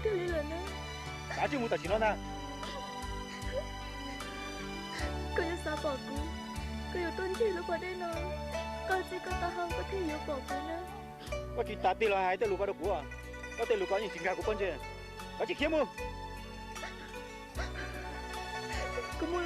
chỉ thứ lý là nó đã chứ muốn tài chính nó nè có yêu sao bỏ cú có yêu tôn chỉ lúc vào đây nó có gì có tao không có thể yêu bỏ cú nữa có chỉ ta tiền là hai tên lục có được của có tên lục có những chính cả của con chứ có chỉ khiêm không có muốn